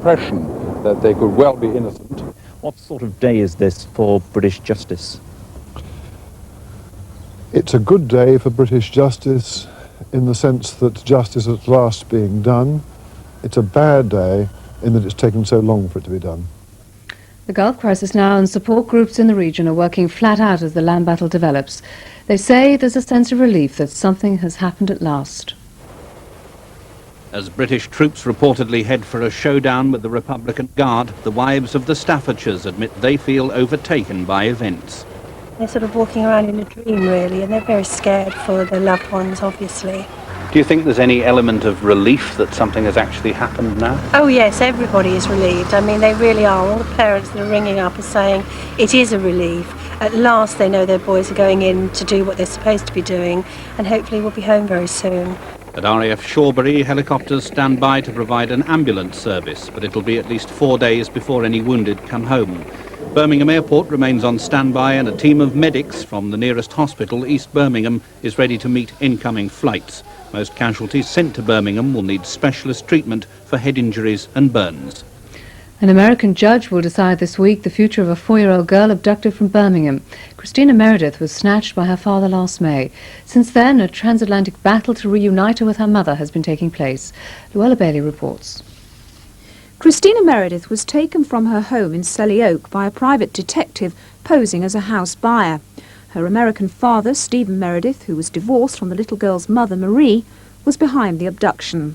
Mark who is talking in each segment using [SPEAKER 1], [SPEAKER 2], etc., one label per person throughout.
[SPEAKER 1] impression that they could well be innocent.
[SPEAKER 2] What sort of day is this for British justice?
[SPEAKER 3] It's a good day for British justice in the sense that justice is at last being done. It's a bad day in that it's taken so long for it to be done.
[SPEAKER 4] The Gulf crisis now, and support groups in the region are working flat out as the land battle develops. They say there's a sense of relief that something has happened at last.
[SPEAKER 5] As British troops reportedly head for a showdown with the Republican Guard, the wives of the Staffordshires admit they feel overtaken by events.
[SPEAKER 6] They're sort of walking around in a dream, really, and they're very scared for their loved ones, obviously.
[SPEAKER 5] Do you think there's any element of relief that something has actually happened now?
[SPEAKER 6] Oh yes, everybody is relieved. I mean, they really are. All the parents that are ringing up are saying it is a relief. At last they know their boys are going in to do what they're supposed to be doing, and hopefully will be home very soon.
[SPEAKER 5] At RAF Shawbury, helicopters stand by to provide an ambulance service, but it'll be at least 4 days before any wounded come home. Birmingham Airport remains on standby, and a team of medics from the nearest hospital, East Birmingham, is ready to meet incoming flights. Most casualties sent to Birmingham will need specialist treatment for head injuries and burns.
[SPEAKER 4] An American judge will decide this week the future of a 4-year-old girl abducted from Birmingham. Christina Meredith was snatched by her father last May. Since then, a transatlantic battle to reunite her with her mother has been taking place. Luella Bailey reports.
[SPEAKER 7] Christina Meredith was taken from her home in Selly Oak by a private detective posing as a house buyer. Her American father, Stephen Meredith, who was divorced from the little girl's mother, Marie, was behind the abduction.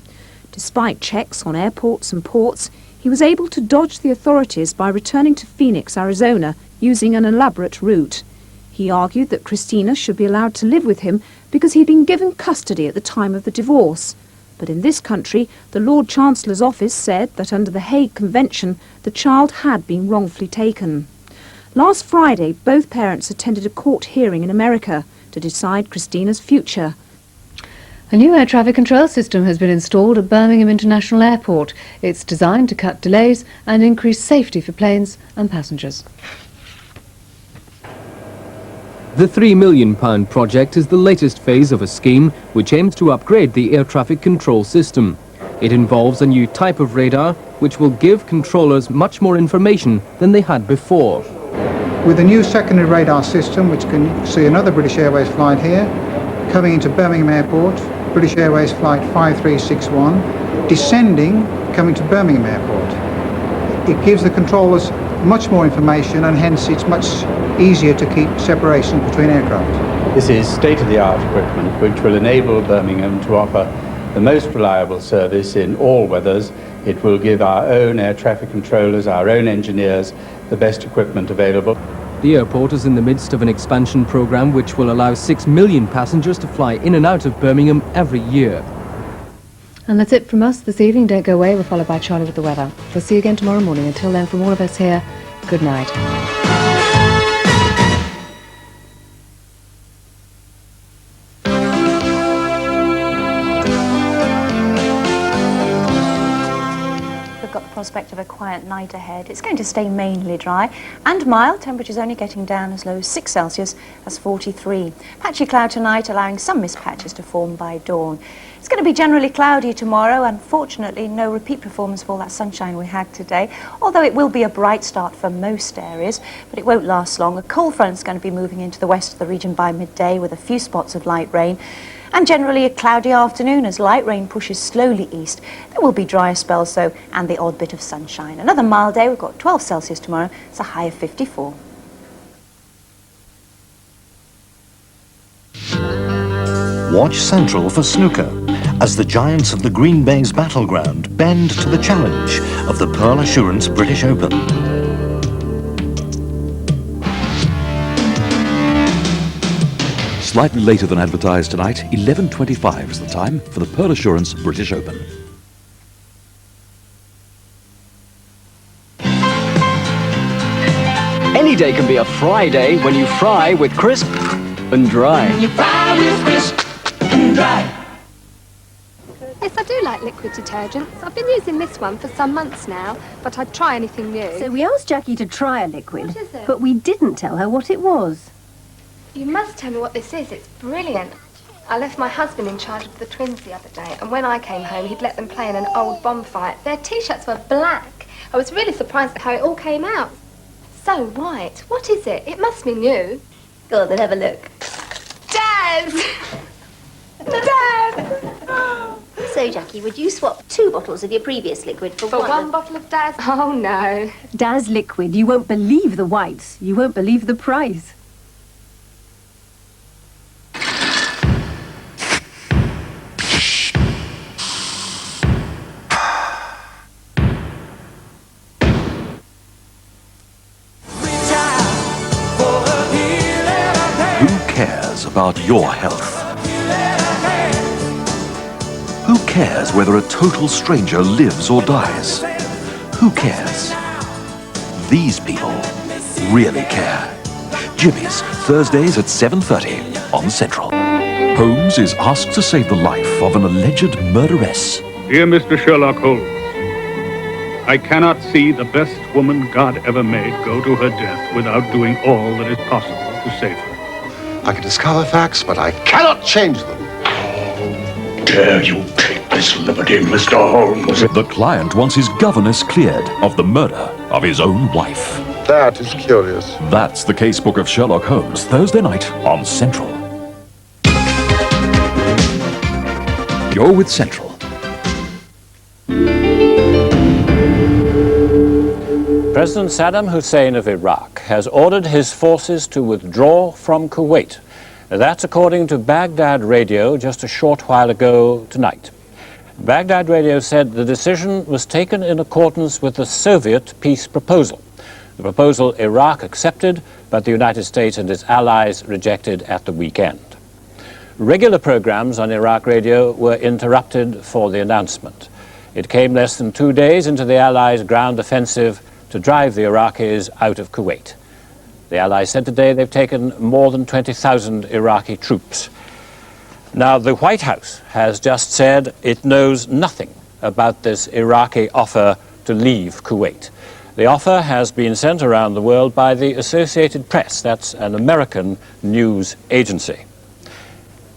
[SPEAKER 7] Despite checks on airports and ports, he was able to dodge the authorities by returning to Phoenix, Arizona, using an elaborate route. He argued that Christina should be allowed to live with him because he'd been given custody at the time of the divorce. But in this country, the Lord Chancellor's office said that under the Hague Convention, the child had been wrongfully taken. Last Friday, both parents attended a court hearing in America to decide Christina's future.
[SPEAKER 4] A new air traffic control system has been installed at Birmingham International Airport. It's designed to cut delays and increase safety for planes and passengers.
[SPEAKER 8] The £3 million project is the latest phase of a scheme which aims to upgrade the air traffic control system. It involves a new type of radar which will give controllers much more information than they had before.
[SPEAKER 9] With the new secondary radar system, which can see another British Airways flight here, coming into Birmingham Airport, British Airways flight 5361, descending, coming to Birmingham Airport. It gives the controllers much more information, and hence it's much easier to keep separation between aircraft.
[SPEAKER 10] This is state-of-the-art equipment which will enable Birmingham to offer the most reliable service in all weathers. It will give our own air traffic controllers, our own engineers, the best equipment available.
[SPEAKER 8] The airport is in the midst of an expansion program which will allow 6 million passengers to fly in and out of Birmingham every year.
[SPEAKER 4] And that's it from us this evening. Don't go away. We're followed by Charlie with the weather. We'll see you again tomorrow morning. Until then, from all of us here, good night.
[SPEAKER 11] Prospect of a quiet night ahead. It's going to stay mainly dry and mild. Temperatures only getting down as low as 6 Celsius, that's 43. Patchy cloud tonight, allowing some mist patches to form by dawn. It's going to be generally cloudy tomorrow. Unfortunately, no repeat performance of all that sunshine we had today, although it will be a bright start for most areas, but it won't last long. A cold front is going to be moving into the west of the region by midday with a few spots of light rain. And generally a cloudy afternoon as light rain pushes slowly east. There will be drier spells though, and the odd bit of sunshine. Another mild day. We've got 12 Celsius tomorrow. It's a high of 54.
[SPEAKER 12] Watch Central for snooker as the giants of the Green Bay's battleground bend to the challenge of the Pearl Assurance British Open.
[SPEAKER 13] Slightly later than advertised tonight, 11:25 is the time for the Pearl Assurance British Open.
[SPEAKER 14] Any day can be a Friday when you fry with crisp and dry.
[SPEAKER 15] You fry with crisp and dry.
[SPEAKER 16] Yes, I do like liquid detergents. I've been using this one for some months now, but I'd try anything new.
[SPEAKER 17] So we asked Jackie to try a liquid,
[SPEAKER 16] What is it?
[SPEAKER 17] but we didn't tell her what it was.
[SPEAKER 16] You must tell me what this is. It's brilliant. I left my husband in charge of the twins the other day, and when I came home, he'd let them play in an old bonfire. Their T-shirts were black, I was really surprised at how it all came out. So white. What is it? It must be new.
[SPEAKER 17] Go on then, have a look.
[SPEAKER 16] Daz! Daz!
[SPEAKER 17] So, Jackie, would you swap 2 bottles of your previous liquid for
[SPEAKER 16] one bottle of Daz? Oh, no.
[SPEAKER 17] Daz liquid. You won't believe the whites. You won't believe the price.
[SPEAKER 13] Who cares about your health? Who cares whether a total stranger lives or dies? Who cares? These people really care. Jimmy's, Thursdays at 7:30 on Central. Holmes is asked to save the life of an alleged murderess.
[SPEAKER 18] Dear Mr. Sherlock Holmes, I cannot see the best woman God ever made go to her death without doing all that is possible to save her.
[SPEAKER 19] I can discover facts, but I cannot change them.
[SPEAKER 18] How dare you take this liberty, Mr. Holmes?
[SPEAKER 13] The client wants his governess cleared of the murder of his own wife.
[SPEAKER 19] That is curious.
[SPEAKER 13] That's the casebook of Sherlock Holmes, Thursday night on Central. You're with Central.
[SPEAKER 20] President Saddam Hussein of Iraq has ordered his forces to withdraw from Kuwait. That's according to Baghdad Radio just a short while ago tonight. Baghdad Radio said the decision was taken in accordance with the Soviet peace proposal. The proposal Iraq accepted, but the United States and its allies rejected at the weekend. Regular programs on Iraq Radio were interrupted for the announcement. It came less than 2 days into the Allies' ground offensive to drive the Iraqis out of Kuwait. The Allies said today they've taken more than 20,000 Iraqi troops. Now, the White House has just said it knows nothing about this Iraqi offer to leave Kuwait. The offer has been sent around the world by the Associated Press. That's an American news agency.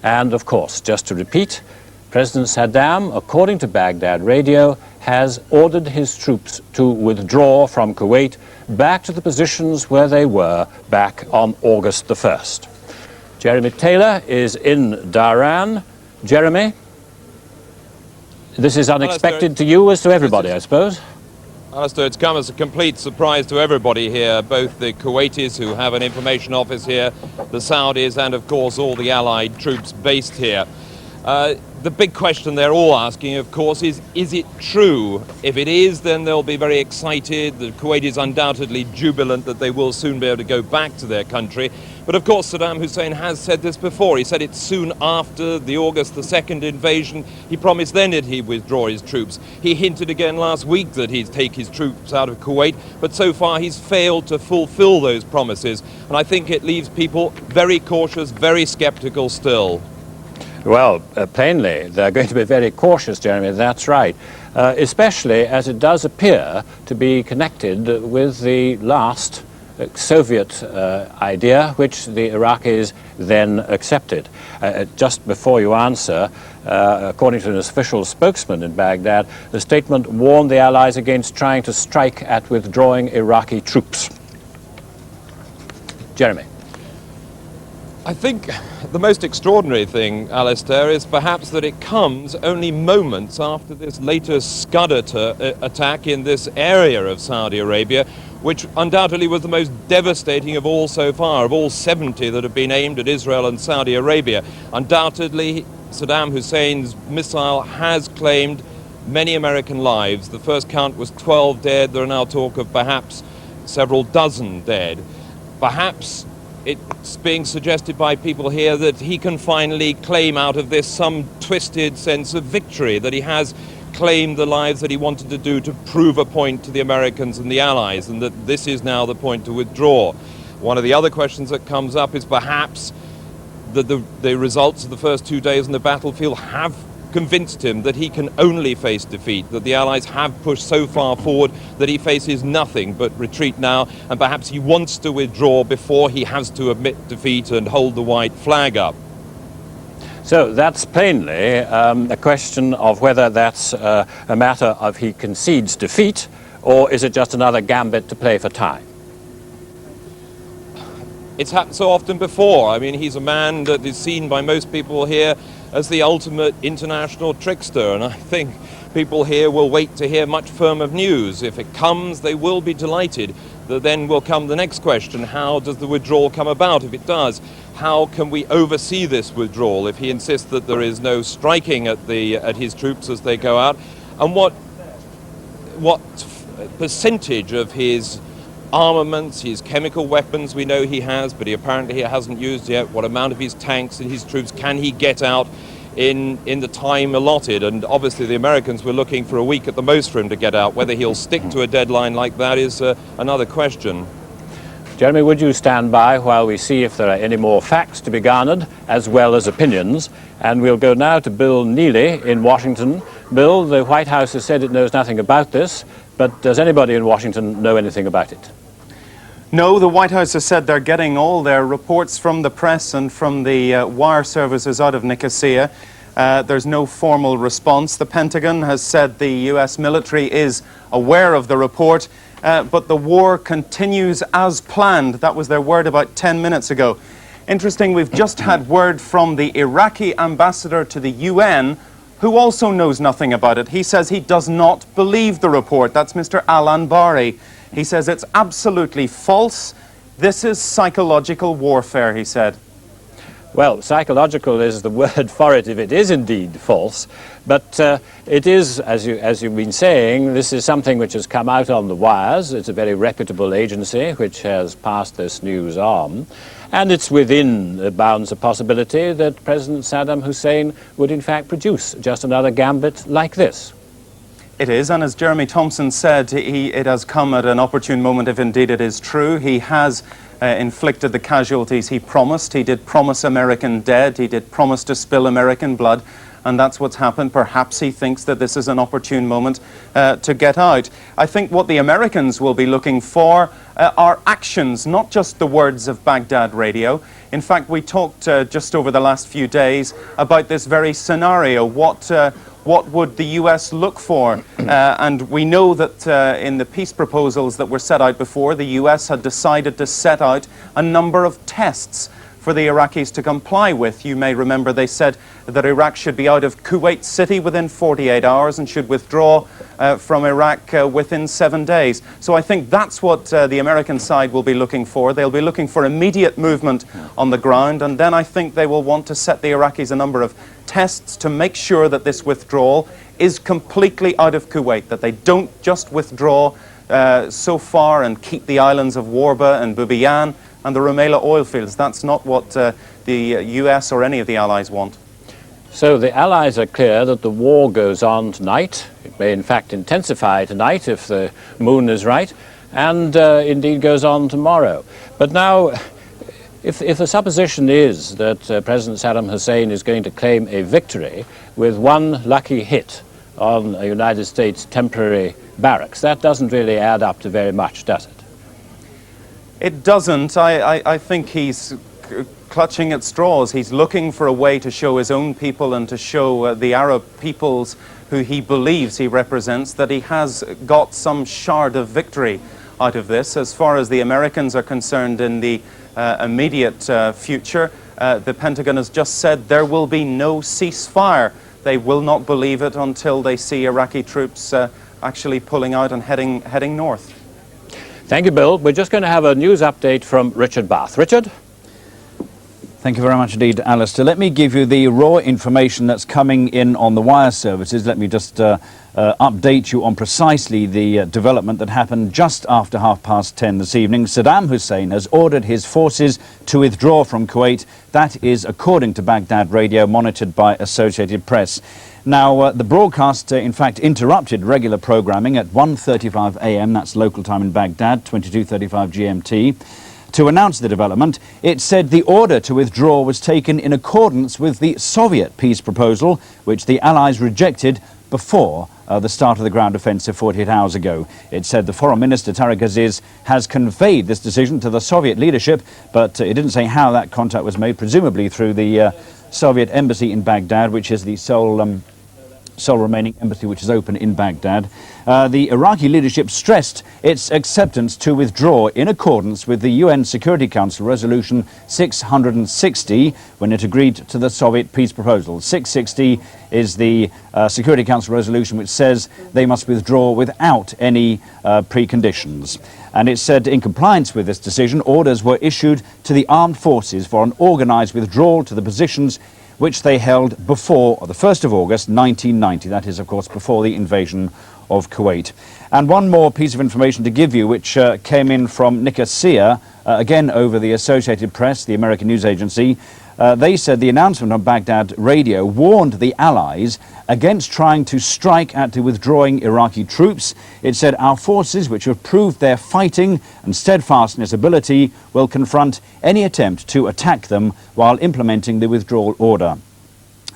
[SPEAKER 20] And, of course, just to repeat, President Saddam, according to Baghdad Radio, has ordered his troops to withdraw from Kuwait back to the positions where they were back on August the 1st. Jeremy Taylor is in Dhahran. Jeremy, this is unexpected to you as to everybody, I suppose.
[SPEAKER 21] Alistair, it's come as a complete surprise to everybody here, both the Kuwaitis who have an information office here, the Saudis, and of course all the Allied troops based here. The big question they're all asking, of course, is it true? If it is, then they'll be very excited. The Kuwait is undoubtedly jubilant that they will soon be able to go back to their country. But of course, Saddam Hussein has said this before. He said it soon after the August the 2nd invasion. He promised then that he'd withdraw his troops. He hinted again last week that he'd take his troops out of Kuwait, but so far he's failed to fulfill those promises. And I think it leaves people very cautious, very skeptical still.
[SPEAKER 20] Well, plainly, they're going to be very cautious, Jeremy, that's right, especially as it does appear to be connected with the last Soviet idea, which the Iraqis then accepted. Just before you answer, according to an official spokesman in Baghdad, the statement warned the Allies against trying to strike at withdrawing Iraqi troops. Jeremy.
[SPEAKER 21] I think the most extraordinary thing, Alistair, is perhaps that it comes only moments after this latest Scud attack in this area of Saudi Arabia, which undoubtedly was the most devastating of all so far, of all 70 that have been aimed at Israel and Saudi Arabia. Undoubtedly, Saddam Hussein's missile has claimed many American lives. The first count was 12 dead. There are now talk of perhaps several dozen dead. Perhaps it's being suggested by people here that he can finally claim out of this some twisted sense of victory, that he has claimed the lives that he wanted to do to prove a point to the Americans and the Allies, and that this is now the point to withdraw. One of the other questions that comes up is perhaps that the results of the first 2 days on the battlefield have convinced him that he can only face defeat, that the Allies have pushed so far forward that he faces nothing but retreat now, and perhaps he wants to withdraw before he has to admit defeat and hold the white flag up.
[SPEAKER 20] So that's plainly a question of whether that's a matter of he concedes defeat or is it just another gambit to play for time?
[SPEAKER 21] It's happened so often before. I mean, he's a man that is seen by most people here as the ultimate international trickster, and I think people here will wait to hear much firmer news. If it comes, they will be delighted. Then will come the next question: how does the withdrawal come about? If it does, how can we oversee this withdrawal? If he insists that there is no striking at his troops as they go out, and what percentage of his armaments, his chemical weapons we know he has, but he apparently hasn't used yet. What amount of his tanks and his troops can he get out in the time allotted? And obviously the Americans were looking for a week at the most for him to get out. Whether he'll stick to a deadline like that is another question.
[SPEAKER 20] Jeremy, would you stand by while we see if there are any more facts to be garnered, as well as opinions? And we'll go now to Bill Neely in Washington. Bill, the White House has said it knows nothing about this, but does anybody in Washington know anything about it?
[SPEAKER 1] No, the White House has said they're getting all their reports from the press and from the wire services out of Nicosia. There's no formal response. The Pentagon has said the U.S. military is aware of the report, but the war continues as planned. That was their word about 10 minutes ago. Interesting, we've just had word from the Iraqi ambassador to the UN, who also knows nothing about it. He says he does not believe the report. That's Mr. Alan Bari. He says it's absolutely false. This is psychological warfare, he said.
[SPEAKER 20] Well, psychological is the word for it if it is indeed false, but it is, as you've been saying, this is something which has come out on the wires. It's a very reputable agency which has passed this news on, and it's within the bounds of possibility that President Saddam Hussein would in fact produce just another gambit like this.
[SPEAKER 1] It is, and as Jeremy Thompson said, it has come at an opportune moment if indeed it is true. He has inflicted the casualties he promised. He did promise American dead. He did promise to spill American blood, and that's what's happened. Perhaps he thinks that this is an opportune moment to get out. I think what the Americans will be looking for are actions, not just the words of Baghdad radio. In fact, we talked just over the last few days about this very scenario. What would the US look for? And we know that in the peace proposals that were set out before, the US had decided to set out a number of tests for the Iraqis to comply with. You may remember they said that Iraq should be out of Kuwait City within 48 hours and should withdraw from Iraq within 7 days. So I think that's what the American side will be looking for. They'll be looking for immediate movement on the ground, and then I think they will want to set the Iraqis a number of tests to make sure that this withdrawal is completely out of Kuwait, that they don't just withdraw so far and keep the islands of Warba and Bubiyan and the Rumaila oil fields. That's not what the US or any of the Allies want.
[SPEAKER 20] So the Allies are clear that the war goes on tonight. It may in fact intensify tonight if the moon is right, and indeed goes on tomorrow. But now, if the supposition is that President Saddam Hussein is going to claim a victory with one lucky hit on a United States temporary barracks, that doesn't really add up to very much, does it?
[SPEAKER 1] It doesn't. I think he's clutching at straws. He's looking for a way to show his own people and to show the Arab peoples who he believes he represents that he has got some shard of victory out of this. As far as the Americans are concerned in the immediate future, the Pentagon has just said there will be no ceasefire. They will not believe it until they see Iraqi troops actually pulling out and heading north.
[SPEAKER 20] Thank you, Bill. We're just going to have a news update from Richard Bath. Richard?
[SPEAKER 2] Thank you very much indeed, Alistair. Let me give you the raw information that's coming in on the wire services. Let me just update you on precisely the development that happened just after 10:30 this evening. Saddam Hussein has ordered his forces to withdraw from Kuwait. That is according to Baghdad radio, monitored by Associated Press. Now, the broadcast, in fact, interrupted regular programming at 1:35 a.m., that's local time in Baghdad, 22:35 GMT. To announce the development, it said the order to withdraw was taken in accordance with the Soviet peace proposal, which the Allies rejected before the start of the ground offensive 48 hours ago. It said the Foreign Minister, Tariq Aziz, has conveyed this decision to the Soviet leadership, but it didn't say how that contact was made, presumably through the Soviet embassy in Baghdad, which is the sole sole remaining embassy which is open in Baghdad. The Iraqi leadership stressed its acceptance to withdraw in accordance with the UN Security Council Resolution 660 when it agreed to the Soviet peace proposal. 660 is the Security Council resolution which says they must withdraw without any preconditions. And it said in compliance with this decision, orders were issued to the armed forces for an organised withdrawal to the positions which they held before the 1st of August 1990. That is, of course, before the invasion of Kuwait. And one more piece of information to give you, which came in from Nicosia, again over the Associated Press, the American news agency. They said the announcement on Baghdad radio warned the Allies against trying to strike at the withdrawing Iraqi troops. It said our forces, which have proved their fighting and steadfastness ability, will confront any attempt to attack them while implementing the withdrawal order.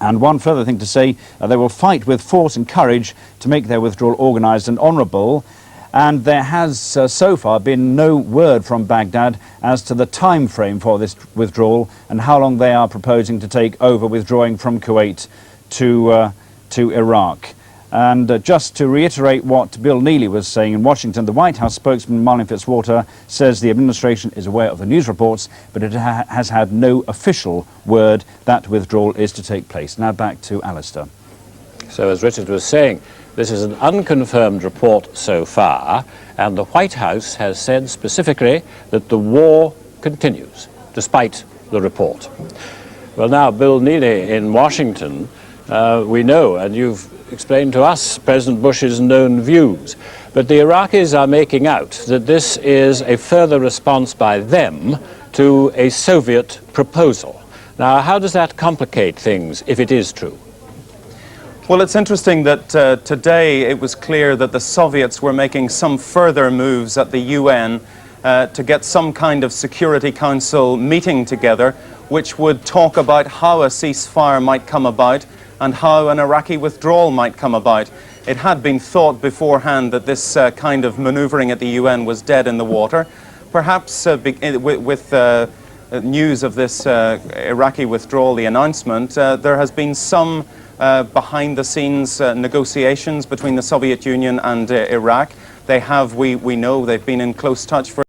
[SPEAKER 2] And one further thing to say, they will fight with force and courage to make their withdrawal organised and honourable. And there has so far been no word from Baghdad as to the time frame for this withdrawal and how long they are proposing to take over withdrawing from Kuwait to Iraq. And just to reiterate what Bill Neely was saying in Washington, the White House spokesman Marlene Fitzwater says the administration is aware of the news reports, but it has had no official word that withdrawal is to take place. Now back to Alistair.
[SPEAKER 20] So as Richard was saying, this is an unconfirmed report so far, and the White House has said specifically that the war continues, despite the report. Well, now, Bill Neely in Washington, we know, and you've explained to us President Bush's known views, but the Iraqis are making out that this is a further response by them to a Soviet proposal. Now, how does that complicate things if it is true?
[SPEAKER 1] Well, it's interesting that today it was clear that the Soviets were making some further moves at the UN to get some kind of Security Council meeting together which would talk about how a ceasefire might come about and how an Iraqi withdrawal might come about. It had been thought beforehand that this kind of manoeuvring at the UN was dead in the water. Perhaps with news of this Iraqi withdrawal, the announcement, there has been some behind-the-scenes negotiations between the Soviet Union and Iraq. They have, we know, they've been in close touch for